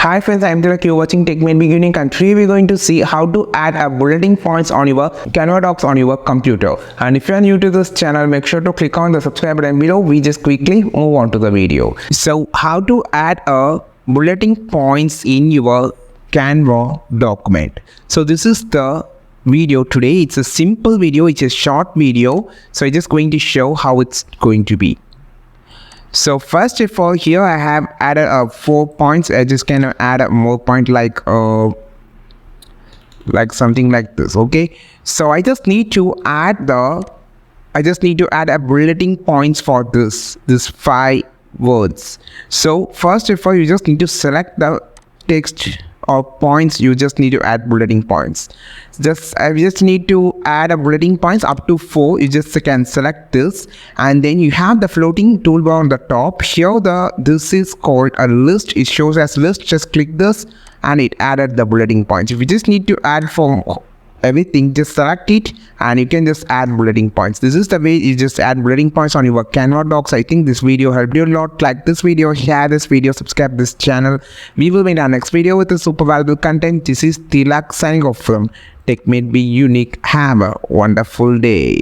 Hi friends, I'm Tilak. You're watching Tech Made Beginning, and today we're going to see how to add a bulleting points on your Canva Docs on your computer. And if you're new to this channel, make sure to click on the subscribe button below. We just quickly move on to the video. So how to add a bulleting points in your Canva document. So this is the video today. It's a simple video, it's a short video. So I'm just going to show how it's going to be. So first of all, here I have added 4 points. I just can add a more point like something like this. Okay, so I just need to add a bulleting points for this 5 words. So first of all, you just need to select the text or points. You just need to add bulleting points. I just need to add a bulleting points up to 4. You just can select this, and then you have the floating toolbar on the top. Here this is called a list. It shows as list. Just click this and it added the bulleting points. If you just need to add for everything, just select it and you can just add bulleting points. This is the way you just add bulleting points on your Canva Docs. I think this video helped you a lot. Like this video, share this video, subscribe this channel. We will meet our next video with a super valuable content. This is Tilak signing off from Tech Made Be Unique. Have a wonderful day.